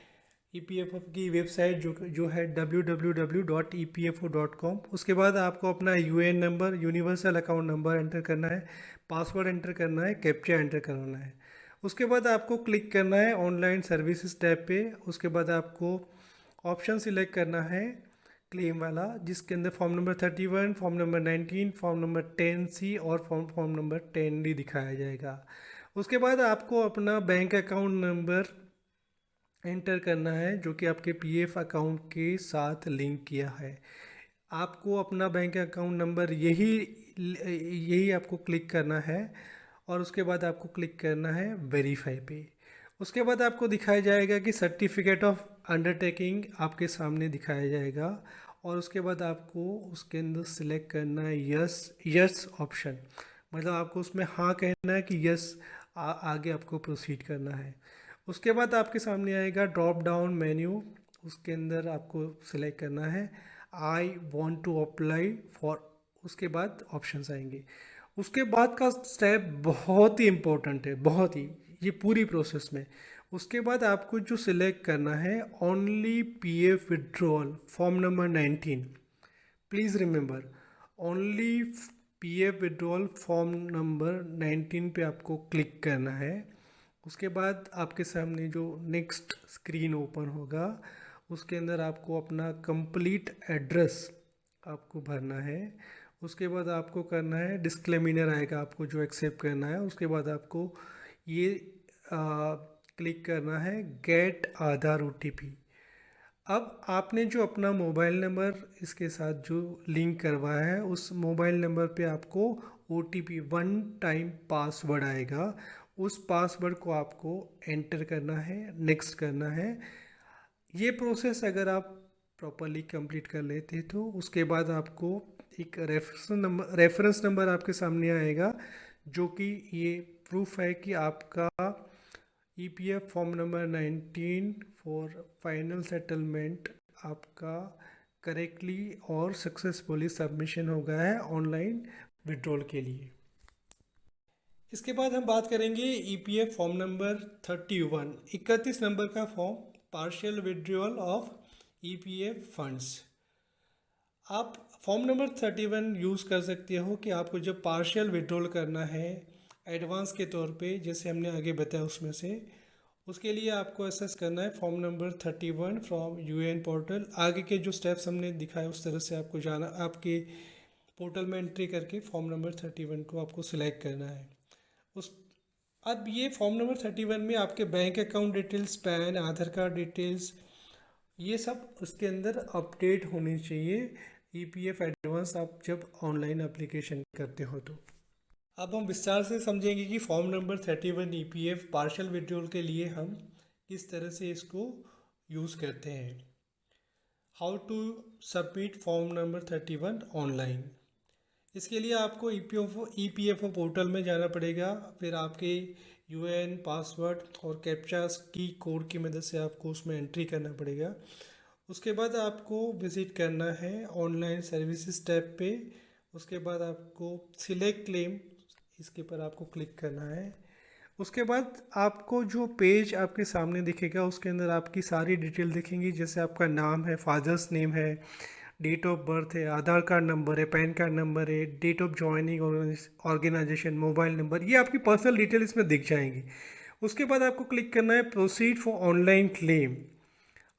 ईपीएफओ की वेबसाइट जो है www.epfo.com। उसके बाद आपको अपना UAN number, universal account number enter करना है, पासवर्ड एंटर करना है, कैप्चा एंटर करना है। उसके बाद आपको क्लिक करना है ऑनलाइन सर्विसेज टैब पे। उसके बाद आपको ऑप्शन सिलेक्ट करना है क्लेम वाला, जिसके अंदर form number 31, form number 19, form number 10C और फॉर्म नंबर 10D दिखाया जाएगा। उसके बाद आपको अपना बैंक अकाउंट नंबर एंटर करना है जो कि आपके पीएफ अकाउंट के साथ लिंक किया है। आपको अपना बैंक अकाउंट नंबर यही आपको क्लिक करना है और उसके बाद आपको क्लिक करना है वेरीफाई पे। उसके बाद आपको दिखाया जाएगा कि सर्टिफिकेट ऑफ अंडरटेकिंग आपके सामने दिखाया जाएगा और उसके बाद आपको उसके अंदर सिलेक्ट करना है यस ऑप्शन, मतलब आपको उसमें हाँ कहना है कि यस, आगे आपको प्रोसीड करना है। उसके बाद आपके सामने आएगा ड्रॉप डाउन मेन्यू, उसके अंदर आपको सिलेक्ट करना है I want to apply for, उसके बाद ऑप्शंस आएंगे। उसके बाद का स्टेप बहुत ही इम्पोर्टेंट है, बहुत ही, ये पूरी प्रोसेस में। उसके बाद आपको जो सिलेक्ट करना है only PF withdrawal form number 19, please remember only PF withdrawal form number 19 पे आपको क्लिक करना है। उसके बाद आपके सामने जो नेक्स्ट स्क्रीन ओपन होगा उसके अंदर आपको अपना कंप्लीट एड्रेस आपको भरना है। उसके बाद आपको करना है डिस्क्लेमिनर आएगा आपको जो एक्सेप्ट करना है। उसके बाद आपको ये क्लिक करना है गेट आधार ओटीपी। अब आपने जो अपना मोबाइल नंबर इसके साथ जो लिंक करवाया है उस मोबाइल नंबर पे आपको ओटीपी 1 टाइम पासवर्ड आएगा, उस पासवर्ड को आपको एंटर करना है, नेक्स्ट करना है। ये प्रोसेस अगर आप प्रॉपरली कंप्लीट कर लेते तो उसके बाद आपको एक रेफरेंस नंबर आपके सामने आएगा जो कि ये प्रूफ है कि आपका EPF form number 19 for final settlement आपका करेक्टली और सक्सेसफुली सबमिशन हो गया है ऑनलाइन विड्रॉल के लिए। इसके बाद हम बात करेंगे ईपीएफ फॉर्म नंबर 31 नंबर का form, partial withdrawal of EPF funds. आप फॉर्म नंबर 31 यूज़ कर सकते हो कि आपको जब पार्शियल विड्रॉल करना है एडवांस के तौर पे, जैसे हमने आगे बताया उसमें से, उसके लिए आपको एसेस करना है form number 31 from UAN portal. आगे के जो स्टेप्स हमने दिखाए उस तरह से आपको जाना, आपके पोर्टल में एंट्री करके फॉर्म नंबर 31 को आपको सिलेक्ट करना है। अब ये फॉर्म नंबर 31 में आपके बैंक अकाउंट डिटेल्स, पैन, आधार कार्ड डिटेल्स, ये सब उसके अंदर अपडेट होनी चाहिए ईपीएफ एडवांस आप जब ऑनलाइन एप्लीकेशन करते हो तो। अब हम विस्तार से समझेंगे कि form number 31 EPF partial withdrawal के लिए हम किस तरह से इसको यूज़ करते हैं। How to submit form number 31 online. इसके लिए आपको E P F O portal में जाना पड़ेगा। फिर आपके यूएएन पासवर्ड और कैप्चा की कोड की मदद से आपको उसमें एंट्री करना पड़ेगा। उसके बाद आपको विज़िट करना है ऑनलाइन सर्विसेज टैब पे। उसके बाद आपको सिलेक्ट क्लेम, इसके पर आपको क्लिक करना है। उसके बाद आपको जो पेज आपके सामने दिखेगा उसके अंदर आपकी सारी डिटेल दिखेंगी, जैसे आपका नाम है, फादर्स नेम है, डेट ऑफ बर्थ है, आधार कार्ड नंबर है, पैन कार्ड नंबर है, date of joining organisation, mobile number, ये आपकी पर्सनल डिटेल इसमें दिख जाएंगी। उसके बाद आपको क्लिक करना है proceed for online claim.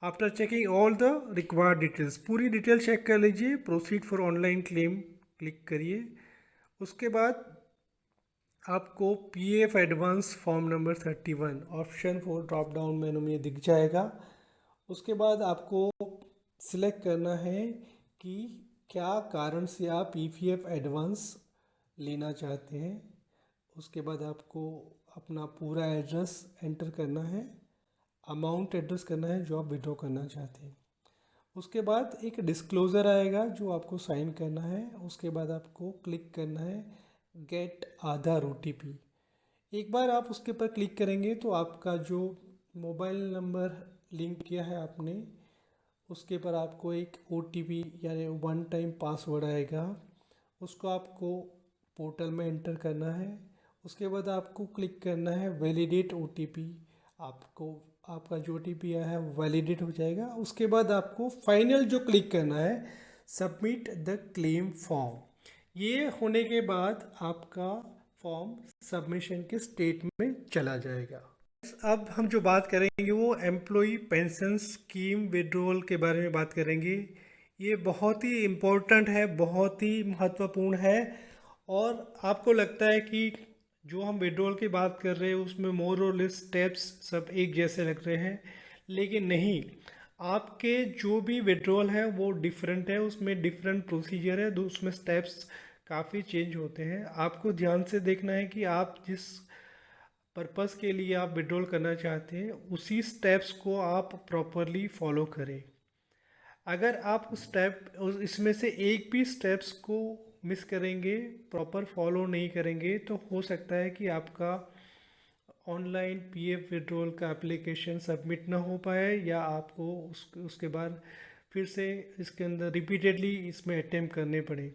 After checking all the required details, पूरी डिटेल चेक कर लीजिए, proceed for online claim click करिए। उसके बाद आपको PF advance form number 31 option 4 drop down menu में दिख जाएगा। उसके बाद आपको सिलेक्ट करना है कि क्या कारण से आप पीपीएफ एडवांस लेना चाहते हैं। उसके बाद आपको अपना पूरा एड्रेस एंटर करना है, अमाउंट एड्रेस करना है जो आप विड्रॉ करना चाहते हैं। उसके बाद एक डिस्क्लोज़र आएगा जो आपको साइन करना है। उसके बाद आपको क्लिक करना है गेट आधार ओटीपी। एक बार आप उसके ऊपर क्लिक करेंगे तो आपका जो मोबाइल नंबर लिंक किया है आपने, उसके पर आपको एक ओटीपी यानी वन टाइम पासवर्ड आएगा। उसको आपको पोर्टल में एंटर करना है। उसके बाद आपको क्लिक करना है वैलिडेट ओटीपी। आपको आपका जो ओटीपी आया है वैलिडेट हो जाएगा। उसके बाद आपको फाइनल जो क्लिक करना है सबमिट द क्लेम फॉर्म। ये होने के बाद आपका फॉर्म सबमिशन के स्टेट में चला जाएगा। अब हम जो बात करेंगे वो एम्प्लॉई पेंशन स्कीम विड्रॉल के बारे में बात करेंगे। ये बहुत ही इम्पोर्टेंट है, बहुत ही महत्वपूर्ण है। और आपको लगता है कि जो हम विड्रॉल की बात कर रहे हैं उसमें मोर और लेस स्टेप्स सब एक जैसे लग रहे हैं, लेकिन नहीं। आपके जो भी विड्रॉल है वो डिफरेंट है, उसमें डिफरेंट प्रोसीजर है, उसमें स्टेप्स काफ़ी चेंज होते हैं। आपको ध्यान से देखना है कि आप जिस पर्पस के लिए आप विड्रॉल करना चाहते हैं उसी स्टेप्स को आप प्रॉपरली फॉलो करें। अगर आप इसमें से एक भी स्टेप्स को मिस करेंगे, प्रॉपर फॉलो नहीं करेंगे, तो हो सकता है कि आपका ऑनलाइन पीएफ विड्रॉल का एप्लीकेशन सबमिट ना हो पाए, या आपको उसके बाद फिर से इसके अंदर रिपीटेडली इसमें अटेम्प्ट करने पड़े।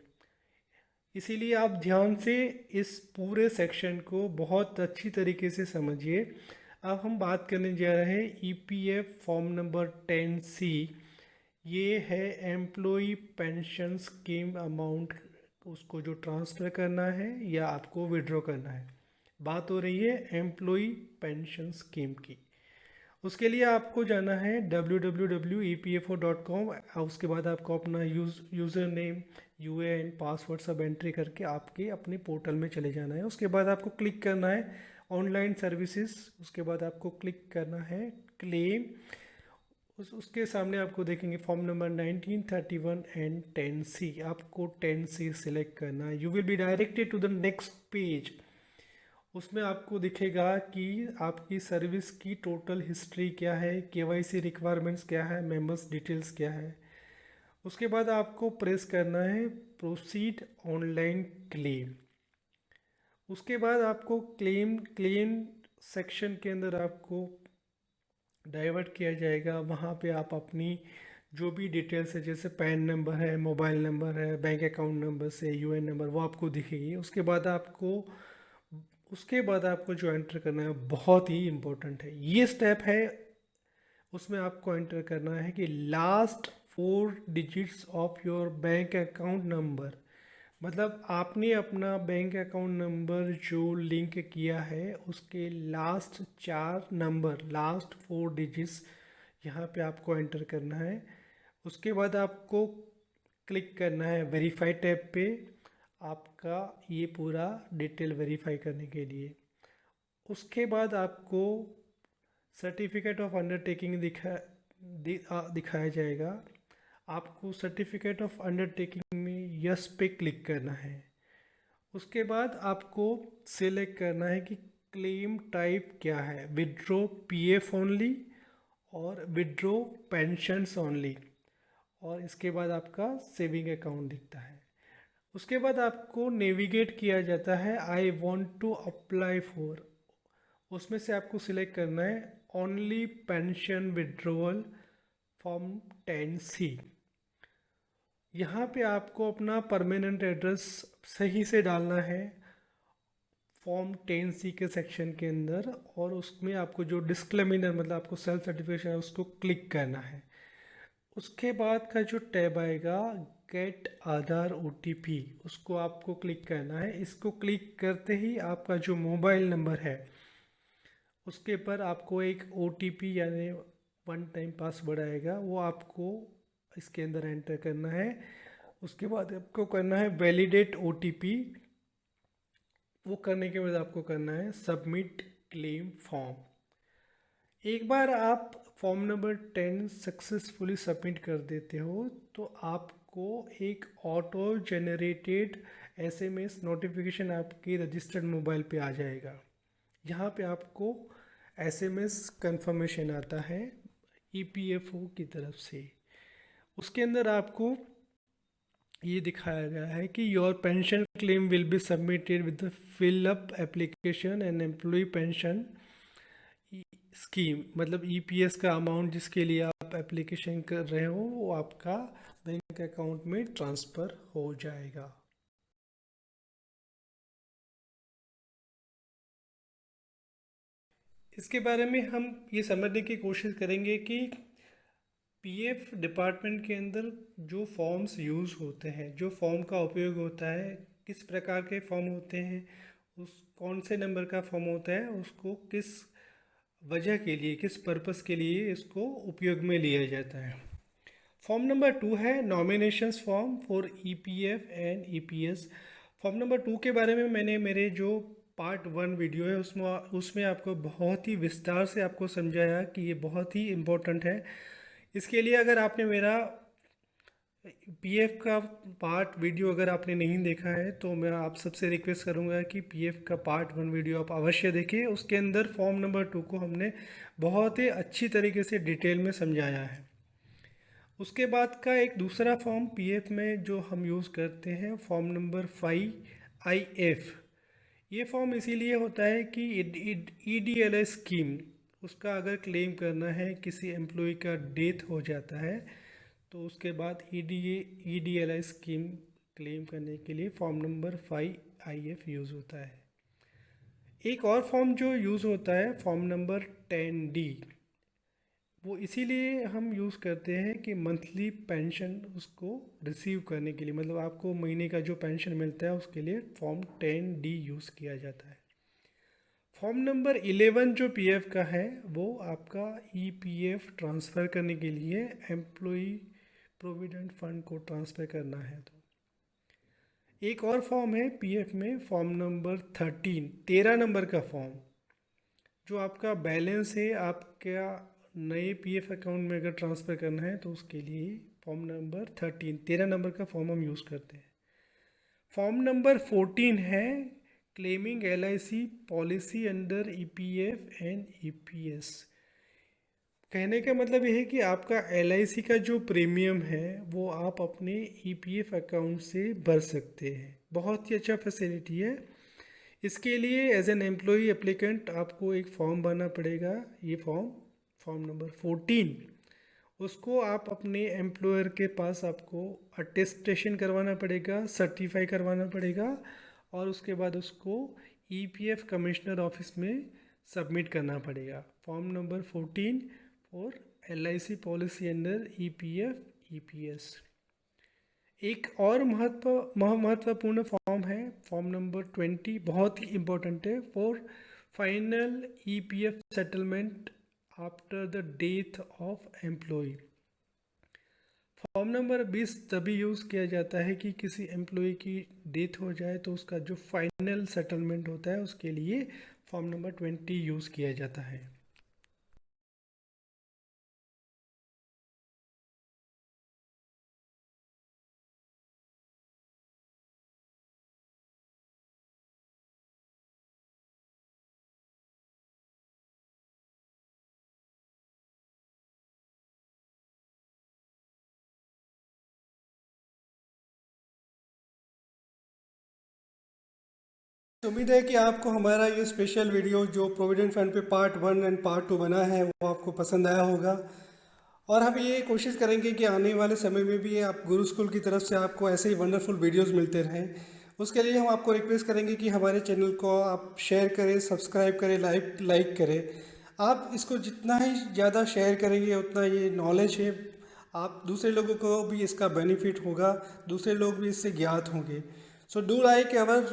इसीलिए आप ध्यान से इस पूरे सेक्शन को बहुत अच्छी तरीके से समझिए। अब हम बात करने जा रहे हैं ईपीएफ फॉर्म नंबर 10C। ये है एम्प्लॉई पेंशन स्कीम अमाउंट, उसको जो ट्रांसफ़र करना है या आपको विड्रॉ करना है। बात हो रही है एम्प्लॉई पेंशन स्कीम की। उसके लिए आपको जाना है www.epfo.com। उसके बाद आपको अपना यूज़र नेम, यूएएन, पासवर्ड सब एंट्री करके आपके अपने पोर्टल में चले जाना है। उसके बाद आपको क्लिक करना है ऑनलाइन सर्विसेज। उसके बाद आपको क्लिक करना है क्लेम। उसके सामने आपको देखेंगे फॉर्म नंबर 19, 31 एंड 10C। आपको 10C सिलेक्ट करना है। You will be directed to the next page. उसमें आपको दिखेगा कि आपकी सर्विस की टोटल हिस्ट्री क्या है, केवाईसी रिक्वायरमेंट्स क्या है, मेंबर्स डिटेल्स क्या है। उसके बाद आपको प्रेस करना है प्रोसीड ऑनलाइन क्लेम। उसके बाद आपको क्लेम सेक्शन के अंदर आपको डाइवर्ट किया जाएगा। वहाँ पे आप अपनी जो भी डिटेल्स है, जैसे पैन नंबर है, मोबाइल नंबर है, बैंक अकाउंट नंबर से यूएन नंबर, वो आपको दिखेगी। उसके बाद आपको जो एंटर करना है बहुत ही इम्पोर्टेंट है, ये स्टेप है। उसमें आपको एंटर करना है कि last 4 digits of your bank account number. मतलब आपने अपना बैंक अकाउंट नंबर जो लिंक किया है उसके लास्ट 4 नंबर, लास्ट 4 डिजिट्स यहाँ पे आपको एंटर करना है। उसके बाद आपको क्लिक करना है वेरीफाई टैब पे, आपका ये पूरा डिटेल वेरीफाई करने के लिए। उसके बाद आपको सर्टिफिकेट ऑफ अंडरटेकिंग दिखाया जाएगा। आपको सर्टिफिकेट ऑफ अंडरटेकिंग में यस पे क्लिक करना है। उसके बाद आपको सिलेक्ट करना है कि क्लेम टाइप क्या है, विड्रॉ पीएफ ओनली और विड्रॉ पेंशन्स ओनली। और इसके बाद आपका सेविंग अकाउंट दिखता है। उसके बाद आपको नेविगेट किया जाता है I want to apply for, उसमें से आपको सिलेक्ट करना है only pension withdrawal form 10C। यहाँ पे आपको अपना परमानेंट एड्रेस सही से डालना है फॉर्म 10C के सेक्शन के अंदर, और उसमें आपको जो डिस्क्लेमिनर मतलब आपको सेल्फ सर्टिफिकेशन है उसको क्लिक करना है। उसके बाद का जो टैब आएगा गेट आधार OTP, उसको आपको क्लिक करना है। इसको क्लिक करते ही आपका जो मोबाइल नंबर है उसके पर आपको एक OTP यानी वन टाइम पासवर्ड आएगा, वो आपको इसके अंदर एंटर करना है। उसके बाद आपको करना है वैलिडेट OTP, वो करने के बाद आपको करना है सबमिट क्लेम फॉर्म। एक बार आप फॉर्म नंबर 10 सक्सेसफुली सबमिट कर देते हो तो आपको एक ऑटो जनरेटेड SMS नोटिफिकेशन आपके रजिस्टर्ड मोबाइल पे आ जाएगा। यहाँ पे आपको SMS कंफर्मेशन आता है EPFO की तरफ से। उसके अंदर आपको ये दिखाया गया है कि your pension claim will be submitted with the fill up application and employ pension scheme, मतलब EPS का अमाउंट जिसके लिए आप एप्लीकेशन कर रहे हो वो आपका बैंक अकाउंट में ट्रांसफ़र हो जाएगा। इसके बारे में हम ये समझने की कोशिश करेंगे कि PF डिपार्टमेंट के अंदर जो फॉर्म्स यूज़ होते हैं, जो फॉर्म का उपयोग होता है, किस प्रकार के फॉर्म होते हैं, उस कौन से नंबर का फॉर्म होता है, उसको किस वजह के लिए, किस पर्पस के लिए इसको उपयोग में लिया जाता है। फॉर्म नंबर 2 है nominations form for EPF and EPS। Form number 2 के बारे में मैंने मेरे जो पार्ट 1 वीडियो है उसमें आपको बहुत ही विस्तार से आपको समझाया कि ये बहुत ही इम्पोर्टेंट है। इसके लिए अगर आपने मेरा PF का पार्ट वीडियो अगर आपने नहीं देखा है तो मैं आप सबसे रिक्वेस्ट करूंगा कि PF का पार्ट 1 वीडियो आप अवश्य देखें। उसके अंदर फॉर्म नंबर 2 को हमने बहुत ही अच्छी तरीके से डिटेल में समझाया है। उसके बाद का एक दूसरा फॉर्म PF में जो हम यूज़ करते हैं फॉर्म नंबर 5 IF। ये फॉर्म इसीलिए होता है कि EDLI स्कीम, उसका अगर क्लेम करना है, किसी एम्प्लॉय का डेथ हो जाता है तो उसके बाद EDLI स्कीम क्लेम करने के लिए फॉर्म नंबर 5 IF यूज़ होता है। एक और फॉर्म जो यूज़ होता है फॉर्म नंबर 10D, वो इसीलिए हम यूज़ करते हैं कि मंथली पेंशन उसको रिसीव करने के लिए, मतलब आपको महीने का जो पेंशन मिलता है उसके लिए फॉर्म 10D यूज़ किया जाता है। फॉर्म नंबर 11 जो PF का है वो आपका EPF ट्रांसफ़र करने के लिए, एम्प्लॉय प्रोविडेंट फंड को ट्रांसफ़र करना है। तो एक और फॉर्म है PF में फॉर्म नंबर 13 नंबर का फॉर्म, जो आपका बैलेंस है आपका नए PF अकाउंट में अगर ट्रांसफ़र करना है तो उसके लिए फॉर्म नंबर 13 नंबर का फॉर्म हम यूज़ करते हैं। फॉर्म नंबर 14 है claiming LIC policy under EPF and EPS। कहने का मतलब ये है कि आपका LIC का जो प्रीमियम है वो आप अपने EPF अकाउंट से भर सकते हैं। बहुत ही अच्छा फैसिलिटी है। इसके लिए एज एन एम्प्लॉई एप्लीकेंट आपको एक फॉर्म भरना पड़ेगा। ये फॉर्म नंबर 14, उसको आप अपने एम्प्लॉयर के पास आपको अटेस्टेशन करवाना पड़ेगा, सर्टिफाई करवाना पड़ेगा, और उसके बाद उसको EPF कमिश्नर ऑफिस में सबमिट करना पड़ेगा। फॉर्म नंबर 14 और LIC policy under EPF EPS। एक और महत्वपूर्ण फॉर्म है फॉर्म नंबर 20, बहुत ही इम्पोर्टेंट है for final EPF settlement after the death of employ. Form number 20 तभी यूज़ किया जाता है कि किसी एम्प्लॉय की डेथ हो जाए तो उसका जो फाइनल सेटलमेंट होता है उसके लिए फॉर्म नंबर 20 यूज़ किया जाता है। उम्मीद है कि आपको हमारा ये स्पेशल वीडियो जो प्रोविडेंट फंड पे पार्ट 1 एंड पार्ट 2 बना है वो आपको पसंद आया होगा। और हम ये कोशिश करेंगे कि आने वाले समय में भी आप गुरु स्कूल की तरफ से आपको ऐसे ही वंडरफुल वीडियोस मिलते रहें। उसके लिए हम आपको रिक्वेस्ट करेंगे कि हमारे चैनल को आप शेयर करें, सब्सक्राइब करें, लाइक करें। आप इसको जितना ही ज़्यादा शेयर करेंगे उतना ये नॉलेज है, आप दूसरे लोगों को भी इसका बेनिफिट होगा, दूसरे लोग भी इससे ज्ञात होंगे। So do like our.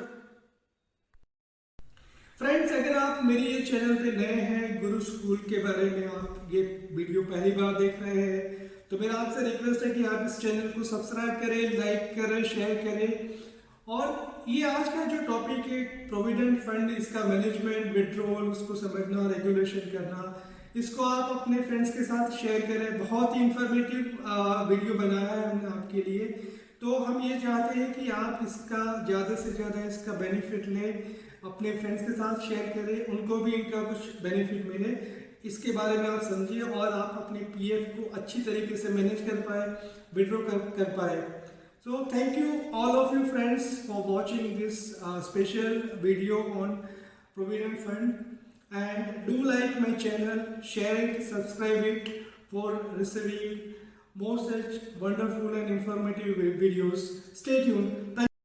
Friends, अगर आप मेरे ये चैनल पे नए हैं, गुरु स्कूल के बारे में आप ये वीडियो पहली बार देख रहे हैं, तो मेरा आपसे रिक्वेस्ट है कि आप इस चैनल को सब्सक्राइब करें, लाइक करें, शेयर करें। और ये आज का जो टॉपिक है प्रोविडेंट फंड, इसका मैनेजमेंट, विड्रॉल, उसको समझना, रेगुलेशन करना, इसको आप अपने फ्रेंड्स के साथ शेयर करें। बहुत ही इंफॉर्मेटिव वीडियो बनाया है हमने आपके लिए। तो हम ये चाहते हैं कि आप इसका ज़्यादा से ज़्यादा इसका बेनिफिट लें, अपने फ्रेंड्स के साथ शेयर करें, उनको भी इनका कुछ बेनिफिट मिले, इसके बारे में आप समझिए और आप अपने पीएफ को अच्छी तरीके से मैनेज कर पाए, विड्रॉ कर पाए। So thank you all of you friends for watching this special video on Provident Fund, and do like my channel, share it, subscribe it for receiving more such wonderful and informative videos. Stay tuned. Thank